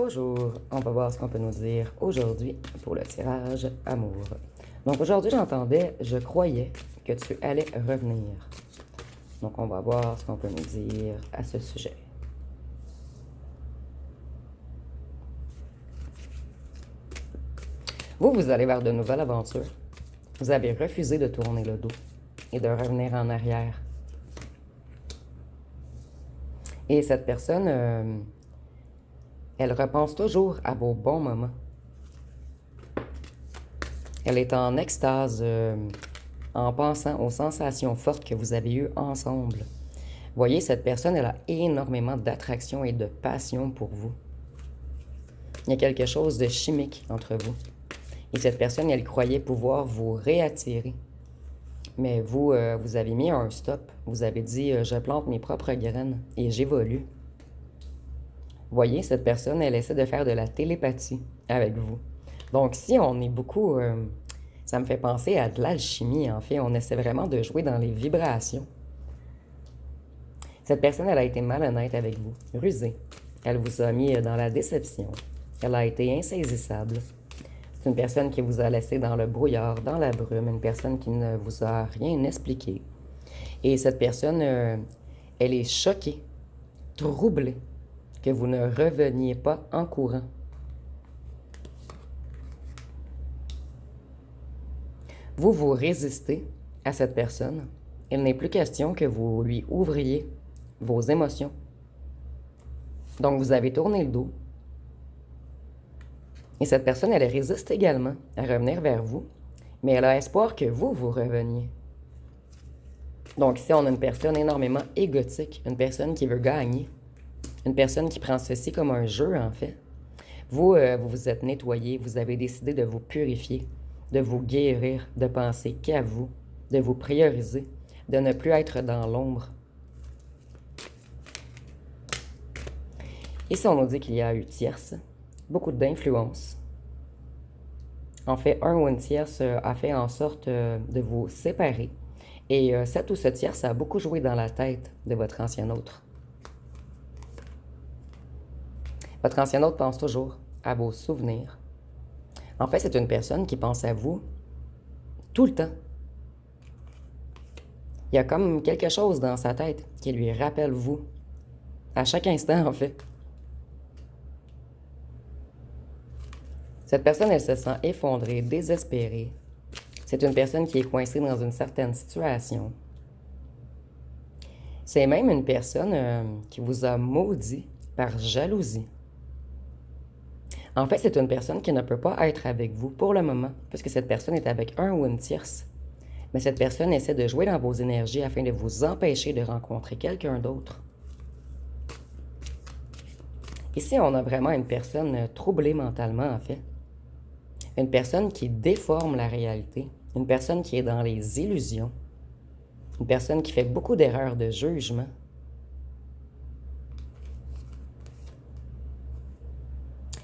Bonjour, on va voir ce qu'on peut nous dire aujourd'hui pour le tirage amour. Donc aujourd'hui, je croyais que tu allais revenir. Donc on va voir ce qu'on peut nous dire à ce sujet. Vous allez vers de nouvelles aventures. Vous avez refusé de tourner le dos et de revenir en arrière. Et cette personne, elle repense toujours à vos bons moments. Elle est en extase en pensant aux sensations fortes que vous avez eues ensemble. Voyez, cette personne, elle a énormément d'attraction et de passion pour vous. Il y a quelque chose de chimique entre vous. Et cette personne, elle croyait pouvoir vous réattirer. Mais vous, vous avez mis un stop. Vous avez dit, je plante mes propres graines et j'évolue. Voyez, cette personne, elle essaie de faire de la télépathie avec vous. Donc, si on est beaucoup... ça me fait penser à de l'alchimie, en fait. On essaie vraiment de jouer dans les vibrations. Cette personne, elle a été malhonnête avec vous, rusée. Elle vous a mis dans la déception. Elle a été insaisissable. C'est une personne qui vous a laissé dans le brouillard, dans la brume, une personne qui ne vous a rien expliqué. Et cette personne, elle est choquée, troublée que vous ne reveniez pas en courant. Vous résistez à cette personne. Il n'est plus question que vous lui ouvriez vos émotions. Donc, vous avez tourné le dos. Et cette personne, elle résiste également à revenir vers vous, mais elle a espoir que vous reveniez. Donc, ici, on a une personne énormément égotique, une personne qui veut gagner, une personne qui prend ceci comme un jeu, en fait. Vous vous êtes nettoyé, vous avez décidé de vous purifier, de vous guérir, de penser qu'à vous, de vous prioriser, de ne plus être dans l'ombre. Ici, on nous dit qu'il y a eu tierce, beaucoup d'influence. En fait, un ou une tierce a fait en sorte de vous séparer. Et cette ou ce tierce a beaucoup joué dans la tête de votre ancien autre. Votre ancien autre pense toujours à vos souvenirs. En fait, c'est une personne qui pense à vous tout le temps. Il y a comme quelque chose dans sa tête qui lui rappelle vous, à chaque instant, en fait. Cette personne, elle se sent effondrée, désespérée. C'est une personne qui est coincée dans une certaine situation. C'est même une personne qui vous a maudit par jalousie. En fait, c'est une personne qui ne peut pas être avec vous pour le moment, puisque cette personne est avec un ou une tierce. Mais cette personne essaie de jouer dans vos énergies afin de vous empêcher de rencontrer quelqu'un d'autre. Ici, on a vraiment une personne troublée mentalement, en fait. Une personne qui déforme la réalité. Une personne qui est dans les illusions. Une personne qui fait beaucoup d'erreurs de jugement.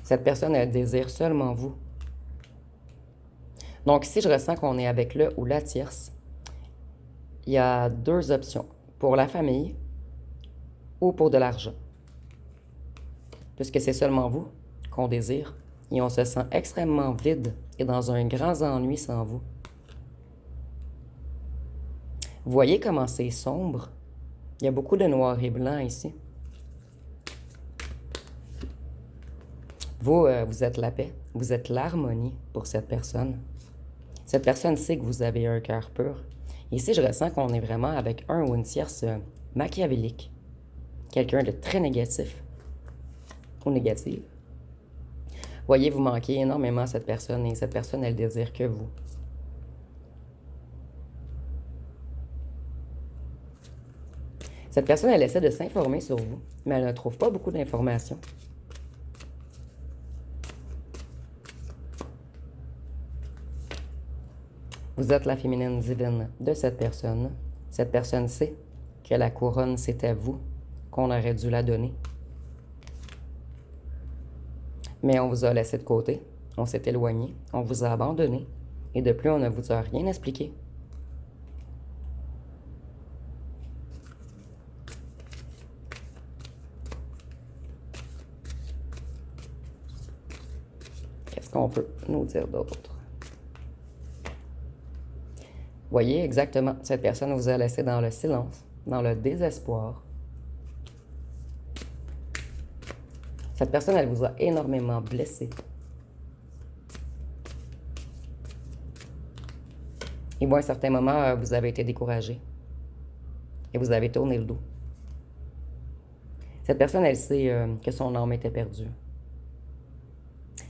Cette personne, elle désire seulement vous. Donc ici, je ressens qu'on est avec le ou la tierce. Il y a deux options. Pour la famille ou pour de l'argent. Puisque c'est seulement vous qu'on désire. Et on se sent extrêmement vide et dans un grand ennui sans vous. Vous voyez comment c'est sombre? Il y a beaucoup de noir et blanc ici. Vous, vous êtes la paix, vous êtes l'harmonie pour cette personne. Cette personne sait que vous avez un cœur pur. Ici, je ressens qu'on est vraiment avec un ou une tierce machiavélique. Quelqu'un de très négatif ou négative. Voyez, vous manquez énormément à cette personne et cette personne, elle désire que vous. Cette personne, elle essaie de s'informer sur vous, mais elle ne trouve pas beaucoup d'informations. Vous êtes la féminine divine de cette personne. Cette personne sait que la couronne, c'est à vous qu'on aurait dû la donner. Mais on vous a laissé de côté, on s'est éloigné, on vous a abandonné, et de plus, on ne vous a rien expliqué. qu'on peut nous dire d'autre? Voyez exactement, cette personne vous a laissé dans le silence, dans le désespoir. Cette personne, elle vous a énormément blessé. Et bon, à un certain moment, vous avez été découragé. Et vous avez tourné le dos. Cette personne, elle sait que son âme était perdue.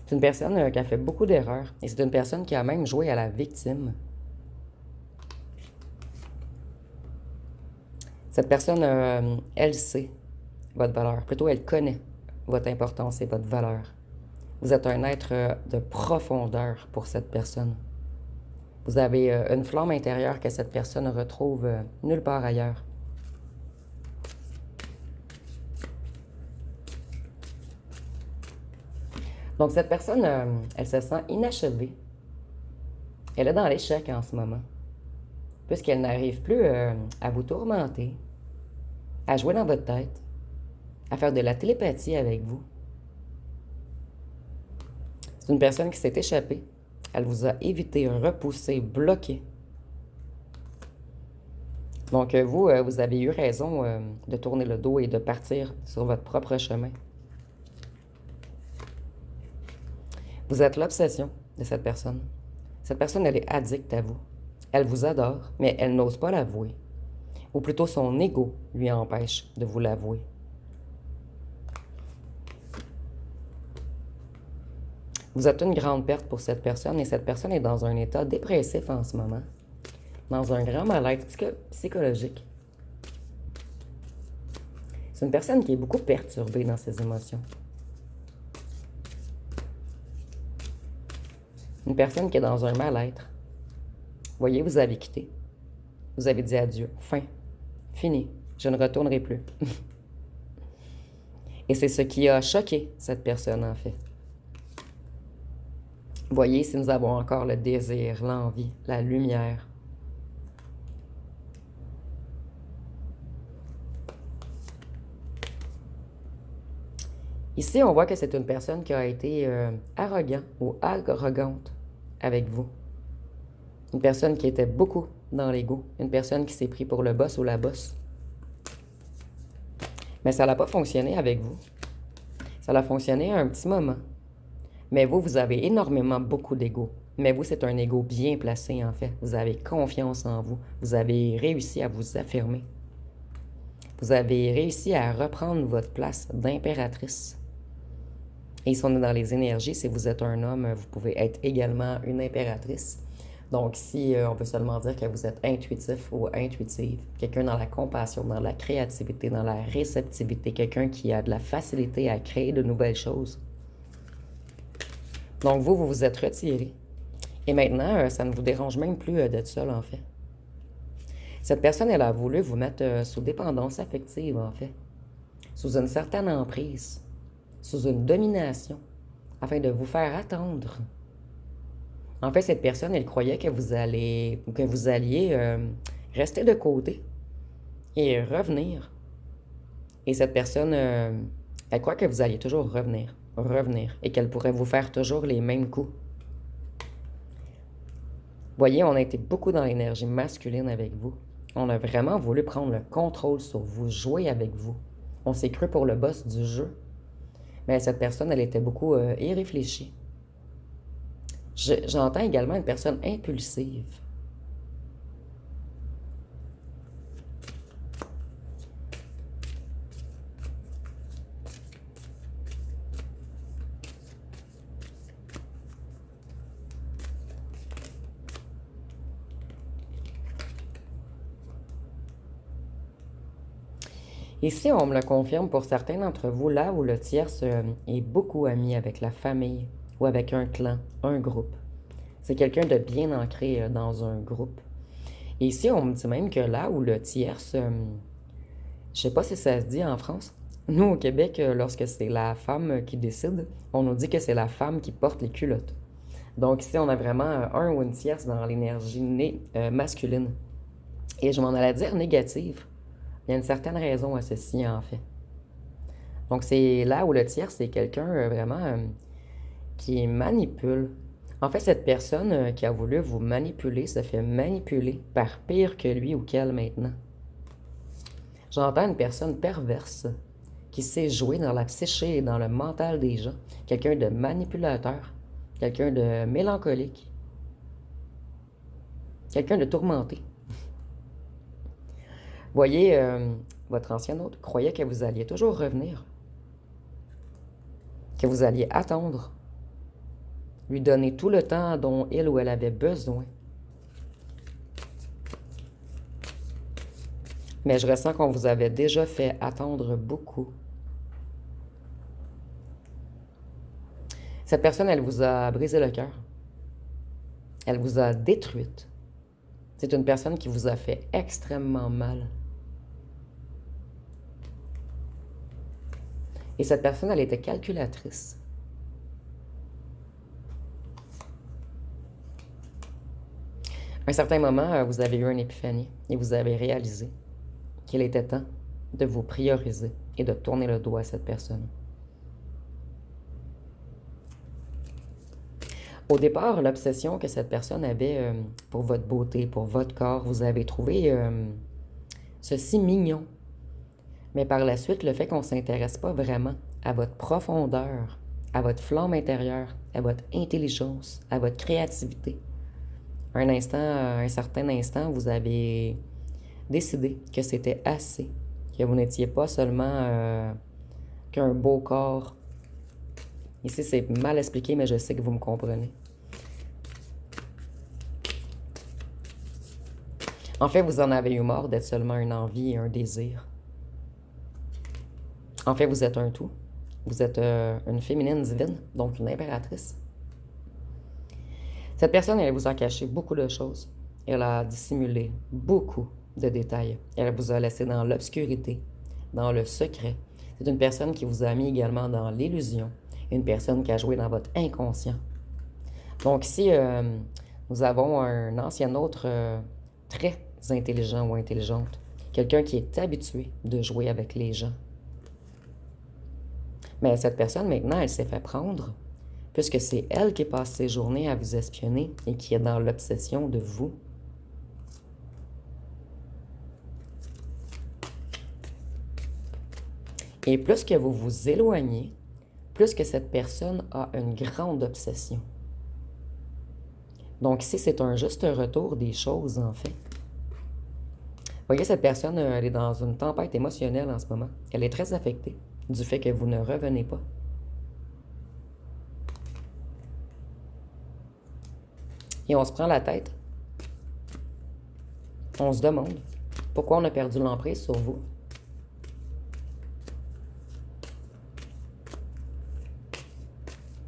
C'est une personne qui a fait beaucoup d'erreurs. Et c'est une personne qui a même joué à la victime. Cette personne, elle sait votre valeur. Plutôt, elle connaît votre importance et votre valeur. Vous êtes un être de profondeur pour cette personne. Vous avez une flamme intérieure que cette personne ne retrouve nulle part ailleurs. Donc, cette personne, elle se sent inachevée. Elle est dans l'échec en ce moment. Puisqu'elle n'arrive plus à vous tourmenter, à jouer dans votre tête, à faire de la télépathie avec vous. C'est une personne qui s'est échappée. Elle vous a évité, repoussé, bloqué. Donc, vous avez eu raison de tourner le dos et de partir sur votre propre chemin. Vous êtes l'obsession de cette personne. Cette personne, elle est addicte à vous. Elle vous adore, mais elle n'ose pas l'avouer. Ou plutôt, son ego lui empêche de vous l'avouer. Vous êtes une grande perte pour cette personne et cette personne est dans un état dépressif en ce moment. Dans un grand mal-être psychologique. C'est une personne qui est beaucoup perturbée dans ses émotions. Une personne qui est dans un mal-être. Voyez, vous avez quitté. Vous avez dit adieu. Fin. Fini. Je ne retournerai plus. Et c'est ce qui a choqué cette personne, en fait. Voyez, si nous avons encore le désir, l'envie, la lumière. Ici, on voit que c'est une personne qui a été arrogant ou arrogante avec vous. Une personne qui était beaucoup dans l'ego. Une personne qui s'est pris pour le boss ou la boss. Mais ça n'a pas fonctionné avec vous. Ça a fonctionné un petit moment. Mais vous avez énormément beaucoup d'ego. Mais vous, c'est un ego bien placé, en fait. Vous avez confiance en vous. Vous avez réussi à vous affirmer. Vous avez réussi à reprendre votre place d'impératrice. Et si on est dans les énergies, si vous êtes un homme, vous pouvez être également une impératrice. Donc, si on veut seulement dire que vous êtes intuitif ou intuitive, quelqu'un dans la compassion, dans la créativité, dans la réceptivité, quelqu'un qui a de la facilité à créer de nouvelles choses. Donc, vous vous êtes retiré. Et maintenant, ça ne vous dérange même plus d'être seul, en fait. Cette personne, elle a voulu vous mettre sous dépendance affective, en fait. Sous une certaine emprise. Sous une domination. Afin de vous faire attendre. En fait, cette personne, elle croyait que vous alliez rester de côté et revenir. Et cette personne, elle croit que vous alliez toujours revenir, et qu'elle pourrait vous faire toujours les mêmes coups. Voyez, on a été beaucoup dans l'énergie masculine avec vous. On a vraiment voulu prendre le contrôle sur vous, jouer avec vous. On s'est cru pour le boss du jeu. Mais cette personne, elle était beaucoup irréfléchie. J'entends également une personne impulsive. Ici, on me le confirme pour certains d'entre vous, là où le tierce est beaucoup ami avec la famille ou avec un clan, un groupe. C'est quelqu'un de bien ancré dans un groupe. Et ici, on me dit même que là où le tierce, je sais pas si ça se dit en France, nous au Québec, lorsque c'est la femme qui décide, on nous dit que c'est la femme qui porte les culottes. Donc ici, on a vraiment un ou une tierce dans l'énergie masculine. Et je m'en allais dire négative. Il y a une certaine raison à ceci, en fait. Donc, c'est là où le tiers, c'est quelqu'un vraiment qui manipule. En fait, cette personne qui a voulu vous manipuler se fait manipuler par pire que lui ou qu'elle maintenant. J'entends une personne perverse qui sait jouer dans la psyché et dans le mental des gens. Quelqu'un de manipulateur, quelqu'un de mélancolique, quelqu'un de tourmenté. Voyez, votre ancien hôte croyait que vous alliez toujours revenir, que vous alliez attendre, lui donner tout le temps dont il ou elle avait besoin. Mais je ressens qu'on vous avait déjà fait attendre beaucoup. Cette personne, elle vous a brisé le cœur. Elle vous a détruite. C'est une personne qui vous a fait extrêmement mal. Et cette personne, elle était calculatrice. À un certain moment, vous avez eu une épiphanie et vous avez réalisé qu'il était temps de vous prioriser et de tourner le dos à cette personne. Au départ, l'obsession que cette personne avait pour votre beauté, pour votre corps, vous avez trouvé ceci mignon. Mais par la suite, le fait qu'on ne s'intéresse pas vraiment à votre profondeur, à votre flamme intérieure, à votre intelligence, à votre créativité, à un certain instant, vous avez décidé que c'était assez, que vous n'étiez pas seulement qu'un beau corps. Ici, c'est mal expliqué, mais je sais que vous me comprenez. En fait, vous en avez eu marre d'être seulement une envie et un désir. En fait, vous êtes un tout. Vous êtes une féminine divine, donc une impératrice. Cette personne, elle vous a caché beaucoup de choses. Elle a dissimulé beaucoup de détails. Elle vous a laissé dans l'obscurité, dans le secret. C'est une personne qui vous a mis également dans l'illusion. Une personne qui a joué dans votre inconscient. Donc ici, nous avons un ancien autre très intelligent ou intelligente. Quelqu'un qui est habitué de jouer avec les gens. Mais cette personne, maintenant, elle s'est fait prendre, puisque c'est elle qui passe ses journées à vous espionner et qui est dans l'obsession de vous. Et plus que vous vous éloignez, plus que cette personne a une grande obsession. Donc ici, c'est un juste retour des choses, en fait. Vous voyez, cette personne, elle est dans une tempête émotionnelle en ce moment. Elle est très affectée du fait que vous ne revenez pas. Et on se prend la tête. On se demande pourquoi on a perdu l'emprise sur vous.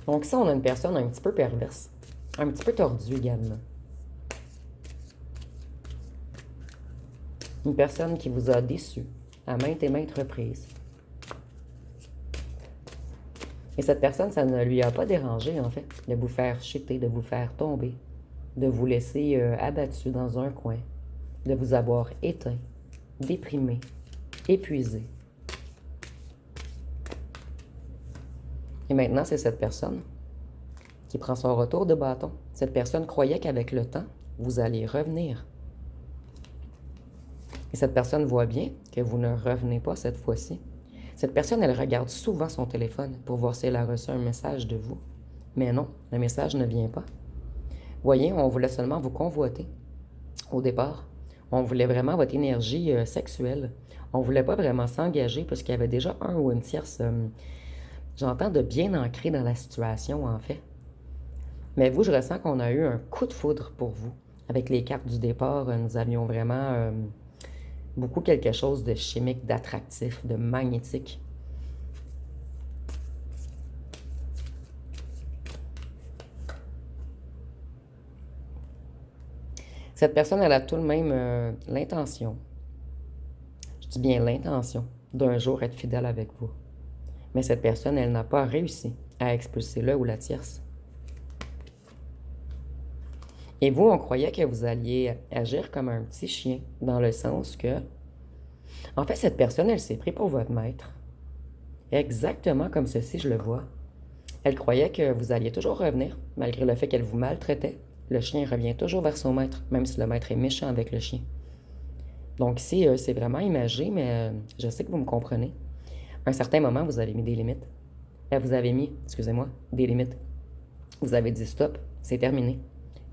Donc ça, on a une personne un petit peu perverse, un petit peu tordue également. Une personne qui vous a déçu à maintes et maintes reprises. Et cette personne, ça ne lui a pas dérangé, en fait, de vous faire chuter, de vous faire tomber, de vous laisser abattu dans un coin, de vous avoir éteint, déprimé, épuisé. Et maintenant, c'est cette personne qui prend son retour de bâton. Cette personne croyait qu'avec le temps, vous alliez revenir. Et cette personne voit bien que vous ne revenez pas cette fois-ci. Cette personne, elle regarde souvent son téléphone pour voir si elle a reçu un message de vous. Mais non, le message ne vient pas. Voyez, on voulait seulement vous convoiter au départ. On voulait vraiment votre énergie sexuelle. On ne voulait pas vraiment s'engager parce qu'il y avait déjà un ou une tierce, j'entends, de bien ancré dans la situation, en fait. Mais vous, je ressens qu'on a eu un coup de foudre pour vous. Avec les cartes du départ, nous avions vraiment beaucoup quelque chose de chimique, d'attractif, de magnétique. Cette personne, elle a tout de même l'intention, je dis bien l'intention, d'un jour être fidèle avec vous. Mais cette personne, elle n'a pas réussi à expulser le ou la tierce. Et vous, on croyait que vous alliez agir comme un petit chien, dans le sens que, en fait, cette personne, elle s'est prise pour votre maître. Exactement comme ceci, je le vois. Elle croyait que vous alliez toujours revenir, malgré le fait qu'elle vous maltraitait. Le chien revient toujours vers son maître, même si le maître est méchant avec le chien. Donc ici, c'est vraiment imagé, mais je sais que vous me comprenez. À un certain moment, vous avez mis des limites. Vous avez mis, excusez-moi, des limites. Vous avez dit stop, c'est terminé.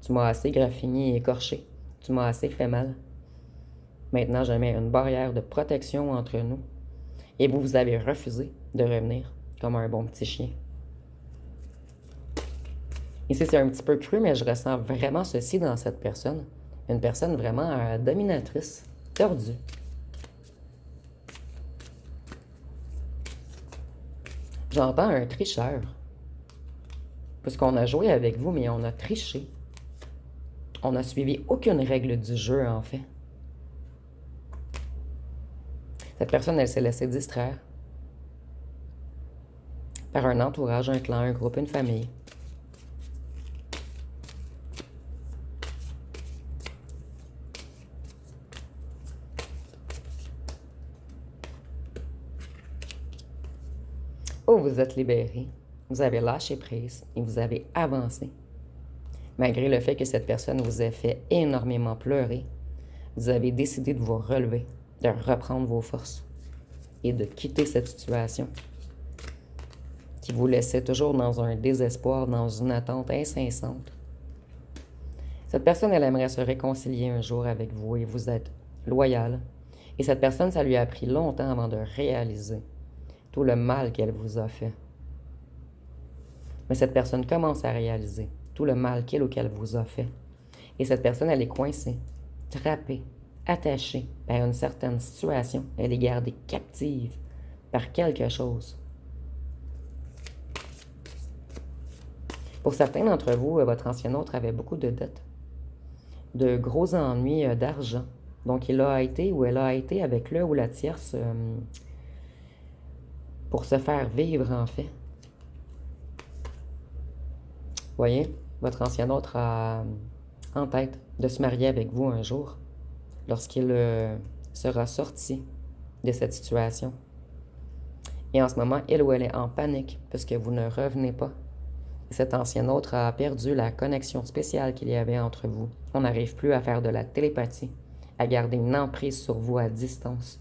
Tu m'as assez graffiné et écorché. Tu m'as assez fait mal. Maintenant, je mets une barrière de protection entre nous. Et vous avez refusé de revenir, comme un bon petit chien. Ici, c'est un petit peu cru, mais je ressens vraiment ceci dans cette personne. Une personne vraiment dominatrice, tordue. J'entends un tricheur. Puisqu'on a joué avec vous, mais on a triché. On n'a suivi aucune règle du jeu, en fait. Cette personne, elle s'est laissée distraire par un entourage, un clan, un groupe, une famille. Oh, vous êtes libéré. Vous avez lâché prise et vous avez avancé. Malgré le fait que cette personne vous ait fait énormément pleurer, vous avez décidé de vous relever, de reprendre vos forces et de quitter cette situation qui vous laissait toujours dans un désespoir, dans une attente incessante. Cette personne, elle aimerait se réconcilier un jour avec vous et vous êtes loyal. Et cette personne, ça lui a pris longtemps avant de réaliser tout le mal qu'elle vous a fait. Mais cette personne commence à réaliser tout le mal qu'il ou qu'elle vous a fait. Et cette personne, elle est coincée, trappée, attachée par une certaine situation. Elle est gardée captive par quelque chose. Pour certains d'entre vous, votre ancien autre avait beaucoup de dettes, de gros ennuis d'argent. Donc, il a été ou elle a été avec le ou la tierce pour se faire vivre, en fait. Voyez, votre ancien autre a en tête de se marier avec vous un jour, lorsqu'il sera sorti de cette situation. Et en ce moment, il ou elle est en panique, puisque vous ne revenez pas. Cet ancien autre a perdu la connexion spéciale qu'il y avait entre vous. On n'arrive plus à faire de la télépathie, à garder une emprise sur vous à distance.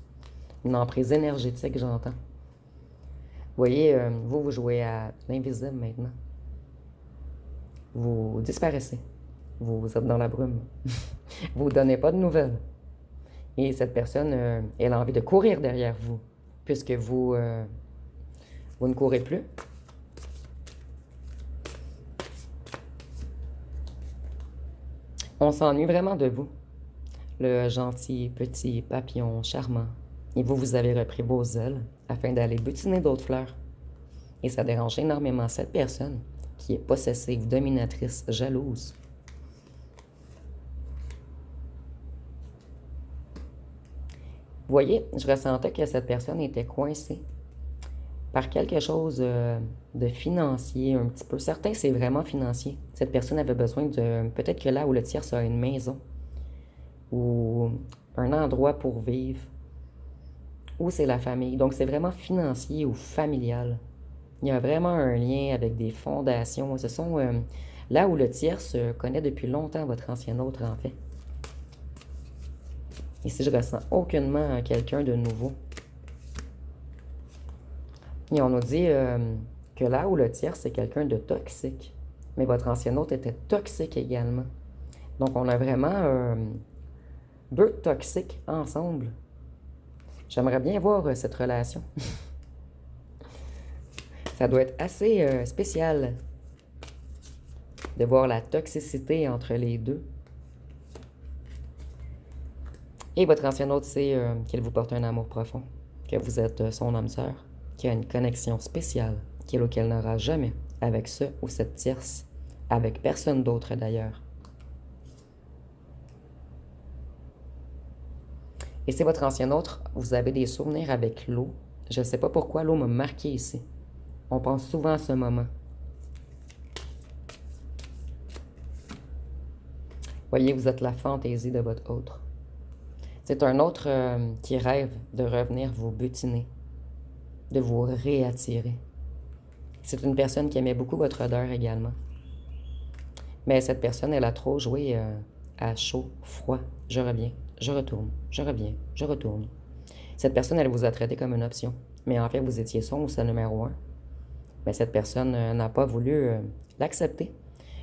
Une emprise énergétique, j'entends. Vous voyez, vous jouez à l'invisible maintenant. Vous disparaissez. Vous êtes dans la brume. Vous ne donnez pas de nouvelles. Et cette personne, elle a envie de courir derrière vous, puisque vous ne courez plus. On s'ennuie vraiment de vous, le gentil petit papillon charmant. Et vous avez repris vos ailes afin d'aller butiner d'autres fleurs. Et ça dérange énormément cette personne qui est possessive, dominatrice, jalouse. Vous voyez, je ressentais que cette personne était coincée par quelque chose de financier un petit peu. Certains, c'est vraiment financier. Cette personne avait besoin de... Peut-être que là où le tierce a une maison ou un endroit pour vivre, ou c'est la famille. Donc, c'est vraiment financier ou familial. Il y a vraiment un lien avec des fondations. Ce sont là où le tierce connaît depuis longtemps votre ancien autre, en fait. Ici, je ressens aucunement quelqu'un de nouveau. Et on nous dit que là où le tierce, c'est quelqu'un de toxique. Mais votre ancien autre était toxique également. Donc, on a vraiment deux toxiques ensemble. J'aimerais bien voir cette relation. Ça doit être assez spécial de voir la toxicité entre les deux. Et votre ancien autre sait qu'il vous porte un amour profond, que vous êtes son âme sœur, qu'il y a une connexion spéciale qu'il ou qu'elle n'aura jamais avec ce ou cette tierce, avec personne d'autre d'ailleurs. Et c'est votre ancien autre, vous avez des souvenirs avec l'eau. Je ne sais pas pourquoi l'eau m'a marqué ici. On pense souvent à ce moment. Voyez, vous êtes la fantaisie de votre autre. C'est un autre qui rêve de revenir vous butiner, de vous réattirer. C'est une personne qui aimait beaucoup votre odeur également. Mais cette personne, elle a trop joué à chaud, froid, je reviens, je retourne, je reviens, je retourne. Cette personne, elle vous a traité comme une option. Mais en fait, vous étiez son ou sa numéro un. Mais cette personne n'a pas voulu l'accepter,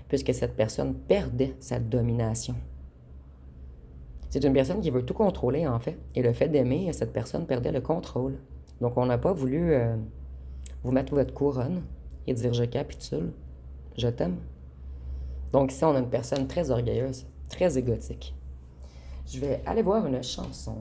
puisque cette personne perdait sa domination. C'est une personne qui veut tout contrôler, en fait. Et le fait d'aimer, cette personne perdait le contrôle. Donc, on n'a pas voulu vous mettre votre couronne et dire je capitule, je t'aime. Donc, ici, on a une personne très orgueilleuse, très égotique. Je vais aller voir une chanson.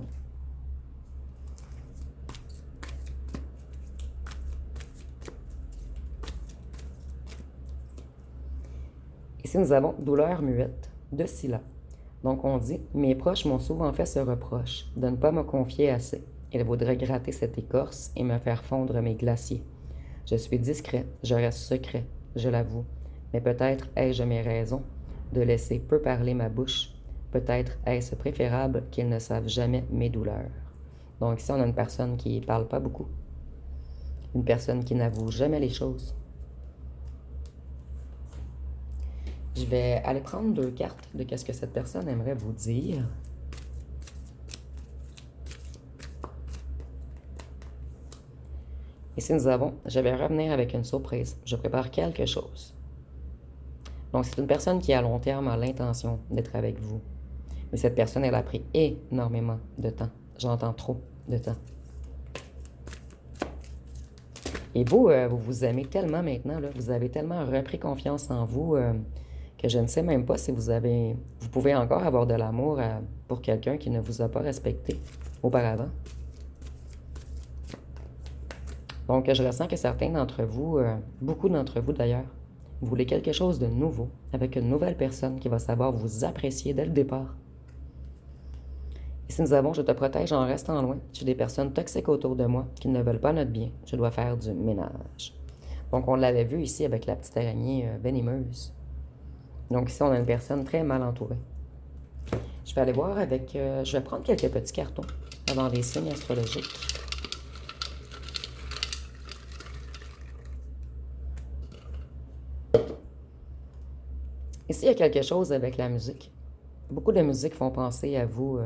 Ici, nous avons Douleur muette de Scylla. Donc, on dit « Mes proches m'ont souvent fait ce reproche de ne pas me confier assez. Il vaudrait gratter cette écorce et me faire fondre mes glaciers. Je suis discret, je reste secret, je l'avoue. Mais peut-être ai-je mes raisons de laisser peu parler ma bouche. Peut-être est-ce préférable qu'ils ne savent jamais mes douleurs. » Donc ici, on a une personne qui ne parle pas beaucoup. Une personne qui n'avoue jamais les choses. Je vais aller prendre 2 cartes de qu'est-ce que cette personne aimerait vous dire. Ici, nous avons « Je vais revenir avec une surprise. Je prépare quelque chose. » Donc, c'est une personne qui, à long terme, a l'intention d'être avec vous. Mais cette personne, elle a pris énormément de temps. J'entends trop de temps. Et vous, vous vous aimez tellement maintenant, là, vous avez tellement repris confiance en vous que je ne sais même pas si vous pouvez encore avoir de l'amour pour quelqu'un qui ne vous a pas respecté auparavant. Donc, je ressens que certains d'entre vous, beaucoup d'entre vous d'ailleurs, vous voulez quelque chose de nouveau, avec une nouvelle personne qui va savoir vous apprécier dès le départ. Ici, nous avons « Je te protège en restant loin. J'ai des personnes toxiques autour de moi qui ne veulent pas notre bien. Je dois faire du ménage. » Donc, on l'avait vu ici avec la petite araignée venimeuse. Donc, ici, on a une personne très mal entourée. Je vais aller voir avec... je vais prendre quelques petits cartons avant les signes astrologiques. Ici, il y a quelque chose avec la musique. Beaucoup de musiques font penser à vous.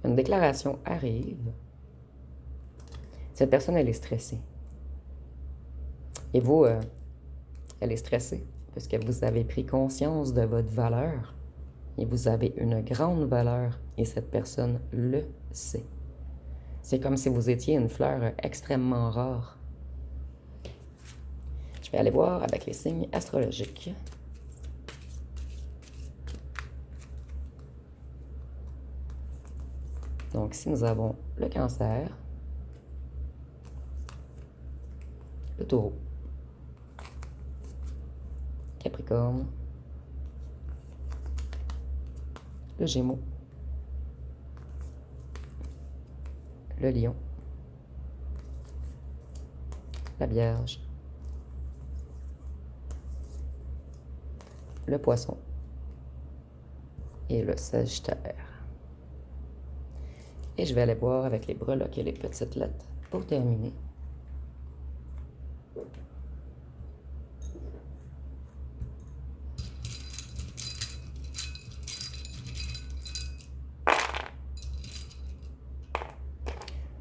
Une déclaration arrive. Cette personne, elle est stressée. Et vous, elle est stressée parce que vous avez pris conscience de votre valeur. Et vous avez une grande valeur. Et cette personne le sait. C'est comme si vous étiez une fleur extrêmement rare. Je vais aller voir avec les signes astrologiques. Donc, ici, nous avons le Cancer, le Taureau, Capricorne, le Gémeaux, le Lion, la Vierge, le Poisson et le Sagittaire. Et je vais aller voir avec les breloques et les petites lettres pour terminer.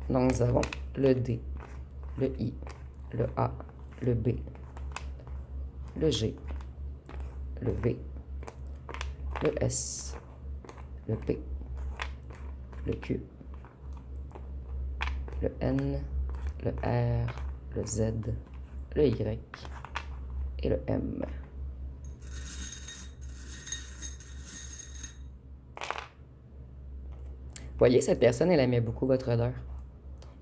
Donc, nous avons le D, le I, le A, le B, le G, le V, le S, le P, le Q, le N, le R, le Z, le Y et le M. Voyez, cette personne, elle aimait beaucoup votre odeur.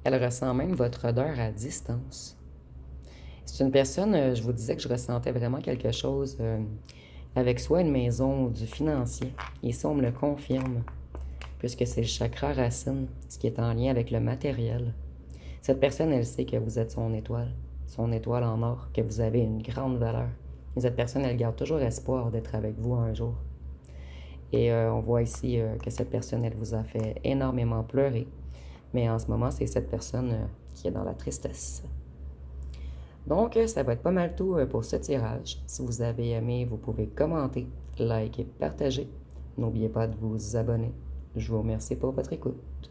Elle ressent même votre odeur à distance. C'est une personne, je vous disais que je ressentais vraiment quelque chose avec soit une maison ou du financier. Et ça, on me le confirme, puisque c'est le chakra racine, ce qui est en lien avec le matériel. Cette personne, elle sait que vous êtes son étoile en or, que vous avez une grande valeur. Et cette personne, elle garde toujours espoir d'être avec vous un jour. Et on voit ici que cette personne, elle vous a fait énormément pleurer. Mais en ce moment, c'est cette personne qui est dans la tristesse. Donc, ça va être pas mal tout pour ce tirage. Si vous avez aimé, vous pouvez commenter, liker, partager. N'oubliez pas de vous abonner. Je vous remercie pour votre écoute.